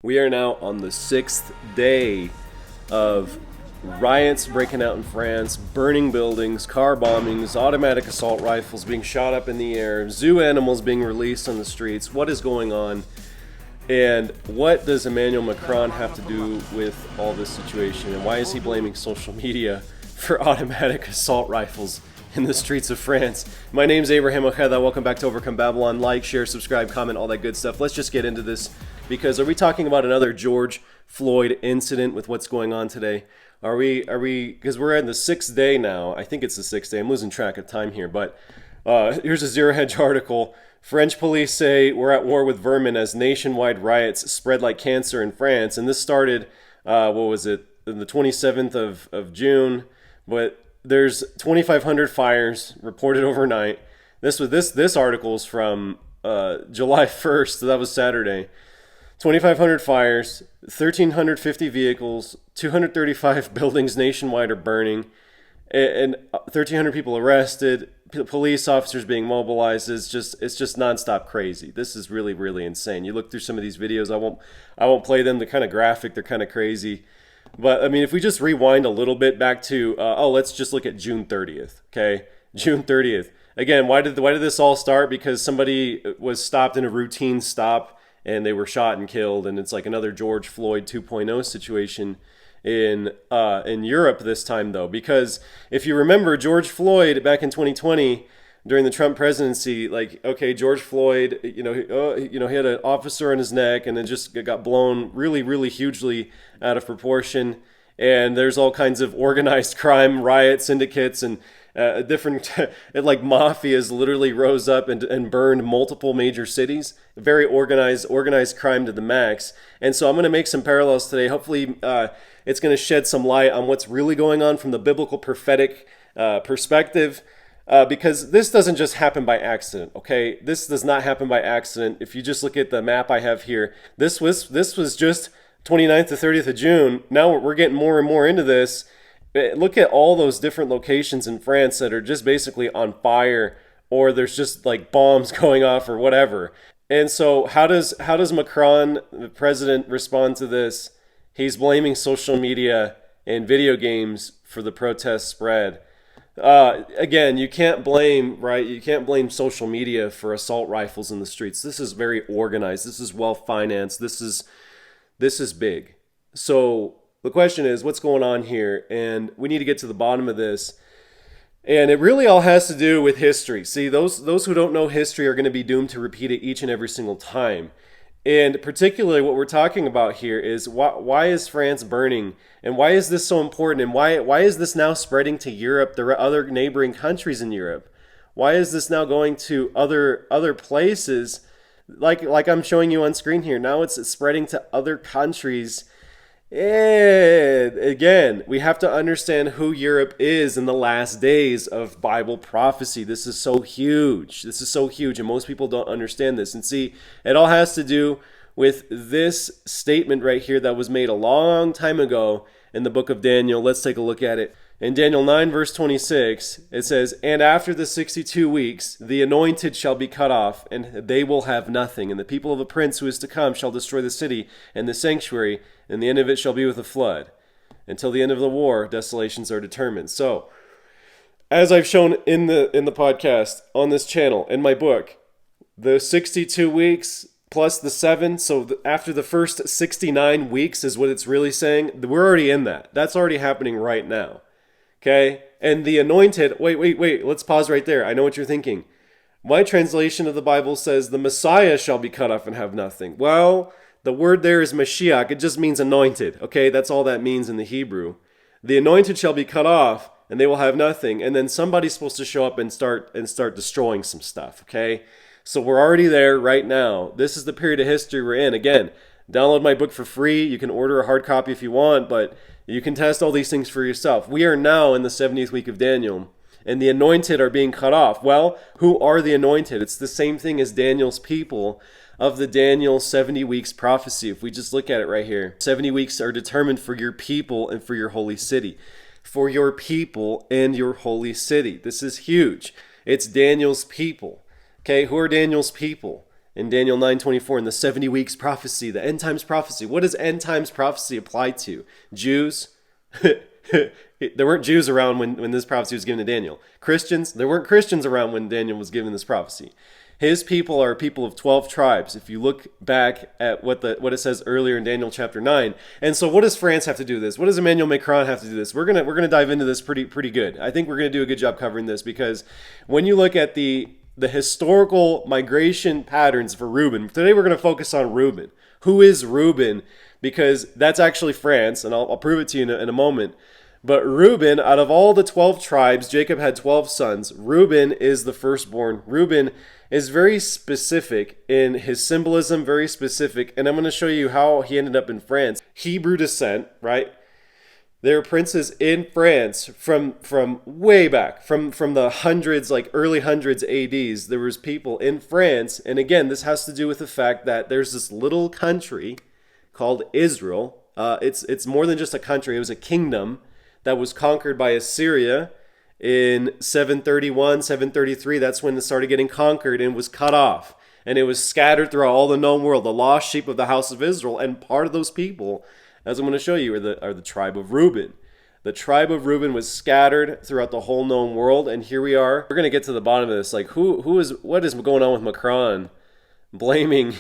We are now on the 6th day of riots breaking out in France, burning buildings, car bombings, automatic assault rifles being shot up in the air, zoo animals being released on the streets. What is going on? And what does Emmanuel Macron have to do with all this situation? And why is he blaming social media for automatic assault rifles in the streets of France? My name's Abraham Ojeda. Welcome back to Overcome Babylon. Like, share, subscribe, comment, all that good stuff. Let's just get into this, because are we talking about another George Floyd incident with what's going on today? Are we, because we're in the 6th day now. I think it's the 6th day. I'm losing track of time here, but here's a Zero Hedge article. French police say we're at war with vermin as nationwide riots spread like cancer in France. And this started, what was it, the 27th of June. But there's 2,500 fires reported overnight. This article is from July 1st, so that was Saturday. 2,500 fires, 1,350 vehicles, 235 buildings nationwide are burning, and 1,300 people arrested. Police officers being mobilized. It's just nonstop crazy. This is really, really insane. You look through some of these videos. I won't play them. They're kind of graphic. They're kind of crazy. But I mean, if we just rewind a little bit back to let's just look at June 30th. Okay, June 30th. Again, why did this all start? Because somebody was stopped in a routine stop and they were shot and killed, and it's like another George Floyd 2.0 situation in Europe this time, though, because if you remember George Floyd back in 2020 during the Trump presidency, like, okay, George Floyd, he had an officer on his neck and it just got blown really, really hugely out of proportion. And there's all kinds of organized crime, riot syndicates, and different, like mafias literally rose up and burned multiple major cities. Very organized crime to the max. And so I'm going to make some parallels today. Hopefully it's going to shed some light on what's really going on from the biblical prophetic perspective. Because this doesn't just happen by accident, okay? This does not happen by accident. If you just look at the map I have here, this was just 29th to 30th of June. Now we're getting more and more into this. Look at all those different locations in France that are just basically on fire, or there's just like bombs going off or whatever. And so how does Macron, the president, respond to this? He's blaming social media and video games for the protest spread. Again, you can't blame social media for assault rifles in the streets. This is very organized. This is well financed. This is big. So the question is, what's going on here? And we need to get to the bottom of this. And it really all has to do with history. See, those who don't know history are going to be doomed to repeat it each and every single time. And particularly what we're talking about here is why is France burning? And why is this so important? And why is this now spreading to Europe, the other neighboring countries in Europe? Why is this now going to other places? Like I'm showing you on screen here. Now it's spreading to other countries. And again, we have to understand who Europe is in the last days of Bible prophecy. This is so huge. And most people don't understand this. And see, it all has to do with this statement right here that was made a long time ago in the book of Daniel. Let's take a look at it. In Daniel 9, verse 26, it says, "And after the 62 weeks, the anointed shall be cut off, and they will have nothing. And the people of the prince who is to come shall destroy the city and the sanctuary, and the end of it shall be with a flood. Until the end of the war, desolations are determined." So, as I've shown in the podcast, on this channel, in my book, the 62 weeks plus the 7, so after the first 69 weeks is what it's really saying. We're already in that. That's already happening right now. Okay? And the anointed, wait, let's pause right there. I know what you're thinking. My translation of the Bible says the Messiah shall be cut off and have nothing. Well, the word there is Mashiach. It just means anointed. Okay? That's all that means in the Hebrew. The anointed shall be cut off and they will have nothing. And then somebody's supposed to show up and start destroying some stuff. Okay? So we're already there right now. This is the period of history we're in. Again, download my book for free. You can order a hard copy if you want, but you can test all these things for yourself. We are now in the 70th week of Daniel, and the anointed are being cut off. Well, who are the anointed? It's the same thing as Daniel's people of the Daniel 70 weeks prophecy. If we just look at it right here, 70 weeks are determined for your people and for your holy city. For your people and your holy city. This is huge. It's Daniel's people. Okay, who are Daniel's people? in Daniel 9:24 in the 70 weeks prophecy, the end times prophecy. What does end times prophecy apply to? Jews? There weren't Jews around when this prophecy was given to Daniel. Christians? There weren't Christians around when Daniel was given this prophecy. His people are a people of 12 tribes. If you look back at what it says earlier in Daniel chapter 9. And so what does France have to do with this? What does Emmanuel Macron have to do with this? We're gonna dive into this pretty good. I think we're gonna do a good job covering this, because when you look at the historical migration patterns for Reuben, today we're gonna focus on Reuben. Who is Reuben? Because that's actually France, and I'll prove it to you in a moment. But Reuben, out of all the 12 tribes, Jacob had 12 sons. Reuben is the firstborn. Reuben is very specific in his symbolism, very specific. And I'm going to show you how he ended up in France. Hebrew descent, right? There are princes in France from way back, from the hundreds, like early hundreds ADs. There was people in France. And again, this has to do with the fact that there's this little country called Israel. It's more than just a country. It was a kingdom that was conquered by Assyria in 731, 733. That's when it started getting conquered and was cut off. And it was scattered throughout all the known world, the lost sheep of the house of Israel. And part of those people, as I'm going to show you, are the tribe of Reuben. The tribe of Reuben was scattered throughout the whole known world. And here we are. We're going to get to the bottom of this. Like, what is going on with Macron blaming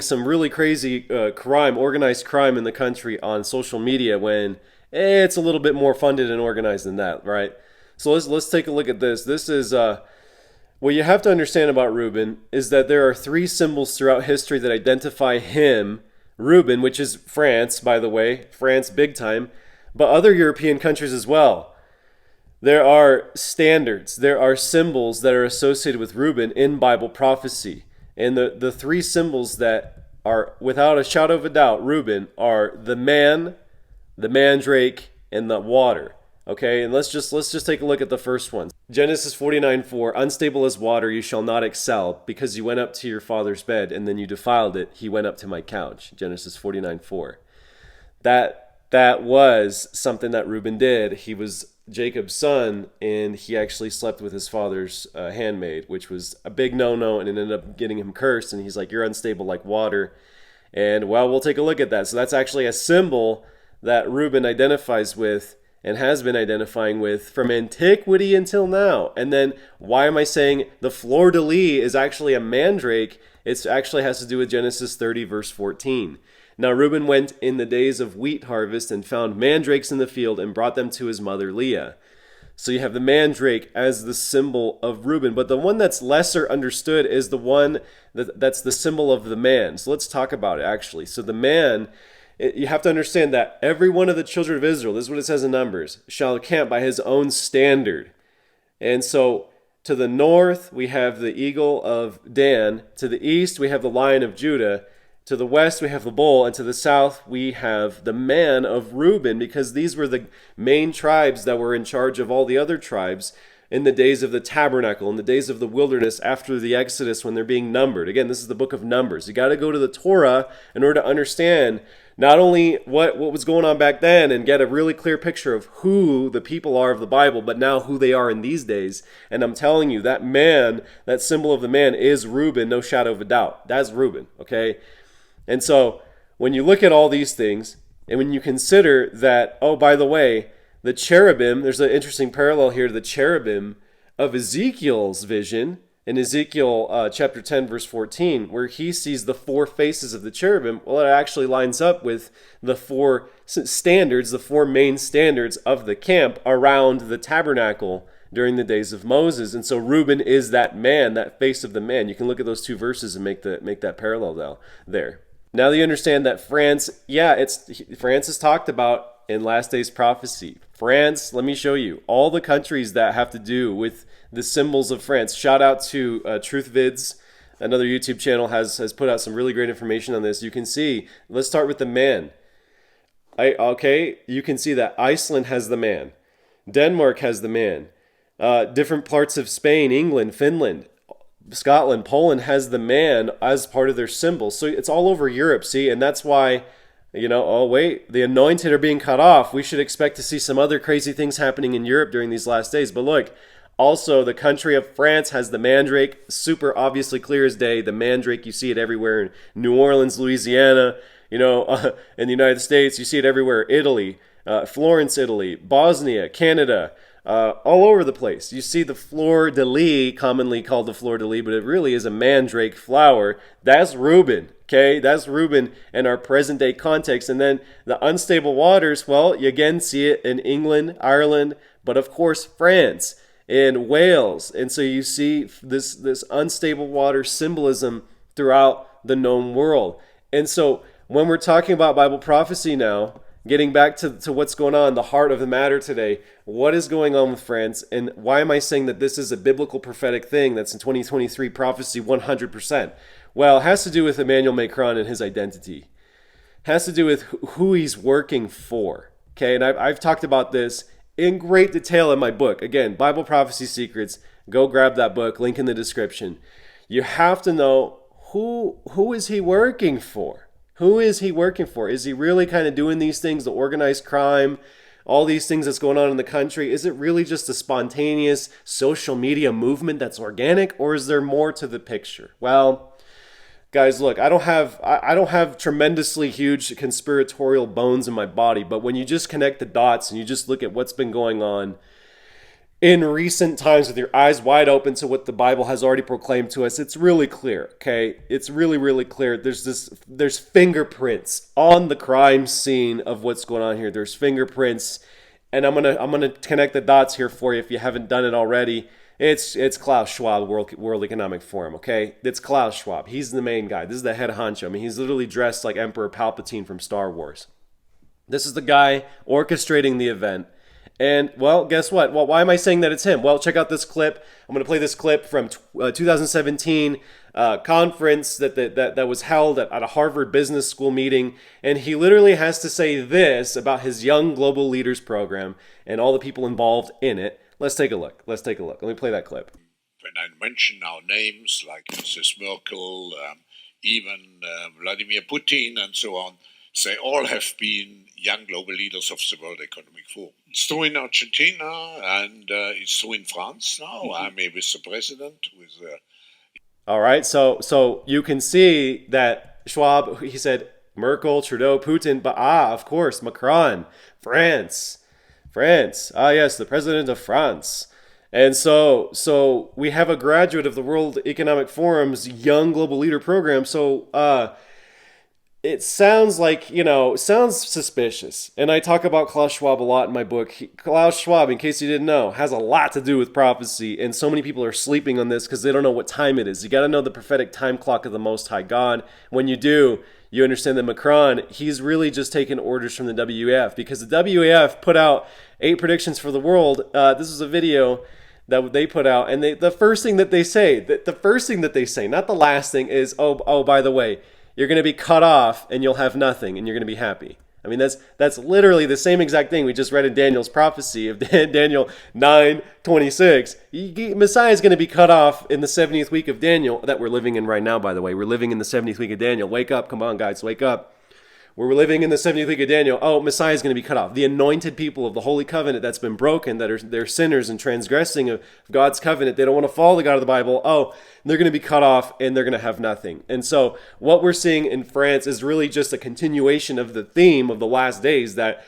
some really crazy crime, organized crime in the country on social media, when it's a little bit more funded and organized than that, right? So let's take a look at this. This is what you have to understand about Reuben is that there are 3 symbols throughout history that identify him, Reuben, which is France, by the way, France big time, but other European countries as well. There are standards, there are symbols that are associated with Reuben in Bible prophecy. And the 3 symbols that are, without a shadow of a doubt, Reuben, are the man, the mandrake, and the water. Okay, and let's just take a look at the first one. Genesis 49:4, unstable as water, you shall not excel, because you went up to your father's bed, and then you defiled it. He went up to my couch. Genesis 49:4. That was something that Reuben did. He was Jacob's son, and he actually slept with his father's handmaid, which was a big no-no, and it ended up getting him cursed. And he's like, you're unstable like water. And well, we'll take a look at that. So that's actually a symbol that Reuben identifies with and has been identifying with from antiquity until now. And then why am I saying the fleur-de-lis is actually a mandrake? It actually has to do with Genesis 30 verse 14. Now Reuben went in the days of wheat harvest and found mandrakes in the field and brought them to his mother Leah. So you have the mandrake as the symbol of Reuben. But the one that's lesser understood is the one that's the symbol of the man. So let's talk about it actually. So the man, you have to understand that every one of the children of Israel, this is what it says in Numbers, shall camp by his own standard. And so to the north, we have the eagle of Dan. To the east, we have the lion of Judah. To the west, we have the bull. And to the south, we have the man of Reuben, because these were the main tribes that were in charge of all the other tribes in the days of the tabernacle, in the days of the wilderness after the Exodus when they're being numbered. Again, this is the book of Numbers. You got to go to the Torah in order to understand not only what was going on back then and get a really clear picture of who the people are of the Bible, but now who they are in these days. And I'm telling you, that man, that symbol of the man is Reuben, no shadow of a doubt. That's Reuben, okay? And so when you look at all these things, and when you consider that, oh, by the way, the cherubim, there's an interesting parallel here to the cherubim of Ezekiel's vision in Ezekiel chapter 10, verse 14, where he sees the 4 faces of the cherubim. Well, it actually lines up with the 4 standards, the 4 main standards of the camp around the tabernacle during the days of Moses. And so Reuben is that man, that face of the man. You can look at those 2 verses and make that parallel there. Now that you understand that France is talked about in Last Days Prophecy. France, let me show you. All the countries that have to do with the symbols of France. Shout out to Truth Vids. Another YouTube channel has put out some really great information on this. You can see, let's start with the man. You can see that Iceland has the man. Denmark has the man. Different parts of Spain, England, Finland, Scotland, Poland has the man as part of their symbol. So it's all over Europe, see? And that's why, the anointed are being cut off. We should expect to see some other crazy things happening in Europe during these last days. But look, Also, the country of France has the mandrake, super obviously clear as day. The mandrake, you see it everywhere in New Orleans, Louisiana, in the United States, you see it everywhere. Italy, Florence, Italy, Bosnia, Canada, all over the place. You see the fleur de lis, commonly called the fleur de lis, but it really is a mandrake flower. That's Reuben. Okay, that's Reuben in our present day context. And then the unstable waters, well, you again see it in England, Ireland, but of course France, in Wales. And so you see this unstable water symbolism throughout the known world. And so when we're talking about Bible prophecy now, getting back to what's going on, the heart of the matter today, what is going on with France, and why am I saying that this is a biblical prophetic thing that's in 2023 prophecy 100%? Well, it has to do with Emmanuel Macron and his identity. It has to do with who he's working for. Okay, and I've talked about this in great detail in my book. Again, Bible Prophecy Secrets. Go grab that book, link in the description. You have to know who is he working for? Who is he working for? Is he really kind of doing these things, the organized crime, all these things that's going on in the country? Is it really just a spontaneous social media movement that's organic, or is there more to the picture? Well, guys, look, I don't have tremendously huge conspiratorial bones in my body, but when you just connect the dots and you just look at what's been going on in recent times with your eyes wide open to what the Bible has already proclaimed to us, it's really clear, okay? It's really, really clear. There's fingerprints on the crime scene of what's going on here. There's fingerprints, and I'm gonna connect the dots here for you if you haven't done it already. It's Klaus Schwab, World Economic Forum, okay? It's Klaus Schwab. He's the main guy. This is the head honcho. I mean, he's literally dressed like Emperor Palpatine from Star Wars. This is the guy orchestrating the event. And, well, guess what? Well, why am I saying that it's him? Well, check out this clip. I'm going to play this clip from 2017 conference that was held at a Harvard Business School meeting. And he literally has to say this about his Young Global Leaders program and all the people involved in it. Let's take a look. Let me play that clip. When I mention our names like Mrs. Merkel, even Vladimir Putin and so on, they all have been young global leaders of the World Economic Forum. It's true in Argentina and it's true in France now. I'm with the president. All right, so you can see that Schwab, he said Merkel, Trudeau, Putin, but of course, Macron, France. Ah, yes, the president of France. And so we have a graduate of the World Economic Forum's Young Global Leader program. So it sounds like, sounds suspicious. And I talk about Klaus Schwab a lot in my book. Klaus Schwab, in case you didn't know, has a lot to do with prophecy. And so many people are sleeping on this because they don't know what time it is. You got to know the prophetic time clock of the Most High God. When you do, you understand that Macron, he's really just taking orders from the WEF, because the WEF put out 8 predictions for the world. This is a video that they put out, and the first thing that they say, not the last thing, is, oh, by the way, you're going to be cut off and you'll have nothing and you're going to be happy. I mean, that's literally the same exact thing we just read in Daniel's prophecy of Daniel 9:26. Messiah is going to be cut off in the 70th week of Daniel, that we're living in right now, by the way. We're living in the 70th week of Daniel. Wake up. Come on, guys. Wake up. We're living in the 70th week of Daniel. Oh, Messiah is going to be cut off. The anointed people of the Holy Covenant that's been broken, they're sinners and transgressing of God's covenant. They don't want to follow the God of the Bible. Oh, they're going to be cut off and they're going to have nothing. And so what we're seeing in France is really just a continuation of the theme of the last days that,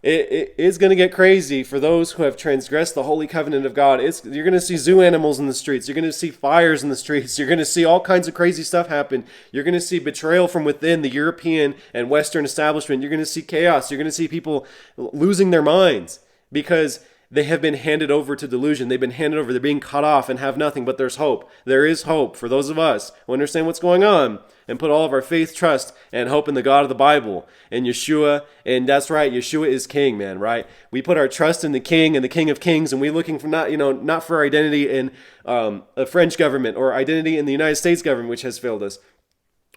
it is going to get crazy for those who have transgressed the holy covenant of God. You're going to see zoo animals in the streets. You're going to see fires in the streets. You're going to see all kinds of crazy stuff happen. You're going to see betrayal from within the European and Western establishment. You're going to see chaos. You're going to see people losing their minds because they have been handed over to delusion. They've been handed over. They're being cut off and have nothing, but there's hope. There is hope for those of us who understand what's going on and put all of our faith, trust, and hope in the God of the Bible and Yeshua. And that's right, Yeshua is King, man, right? We put our trust in the King and the King of Kings, and we're looking for not for our identity in a French government or identity in the United States government, which has failed us.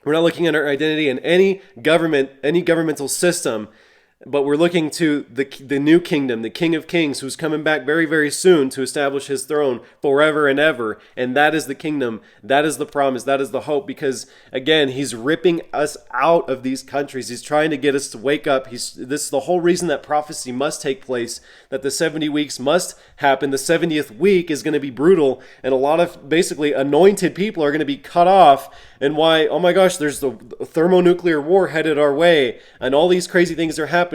We're not looking at our identity in any government, any governmental system But we're looking to the new kingdom, the King of Kings, who's coming back very, very soon to establish his throne forever and ever. And that is the kingdom. That is the promise. That is the hope. Because, again, he's ripping us out of these countries. He's trying to get us to wake up. This is the whole reason that prophecy must take place, that the 70 weeks must happen. The 70th week is going to be brutal. And a lot of basically anointed people are going to be cut off. And why, oh my gosh, there's the thermonuclear war headed our way. And all these crazy things are happening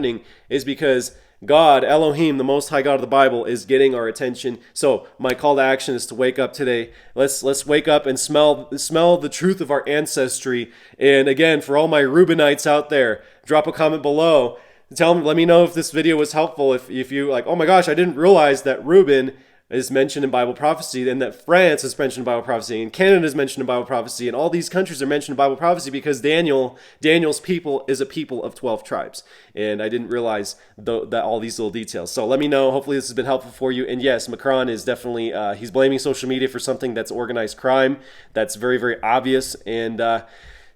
is because God, Elohim, the Most High God of the Bible, is getting our attention. So my call to action is to wake up today. Let's wake up and smell the truth of our ancestry. And again, for all my Reubenites out there, drop a comment below. Let me know if this video was helpful. If you like, oh my gosh, I didn't realize that Reuben is mentioned in Bible prophecy, and that France is mentioned in Bible prophecy, and Canada is mentioned in Bible prophecy, and all these countries are mentioned in Bible prophecy because Daniel's people is a people of 12 tribes. And I didn't realize that all these little details. So let me know. Hopefully this has been helpful for you. And yes, Macron is definitely, he's blaming social media for something that's organized crime. That's very, very obvious. And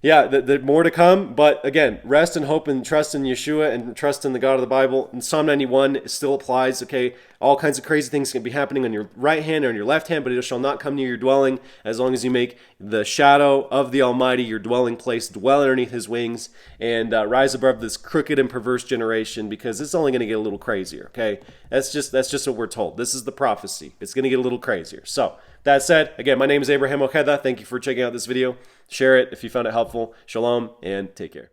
yeah, there's more to come. But again, rest and hope and trust in Yeshua and trust in the God of the Bible. And Psalm 91 still applies, okay? All kinds of crazy things can be happening on your right hand or on your left hand, but it shall not come near your dwelling as long as you make the shadow of the Almighty your dwelling place, dwell underneath his wings, and rise above this crooked and perverse generation, because it's only going to get a little crazier, okay? That's just what we're told. This is the prophecy. It's going to get a little crazier. So, that said, again, my name is Abraham Ojeda. Thank you for checking out this video. Share it if you found it helpful. Shalom, and take care.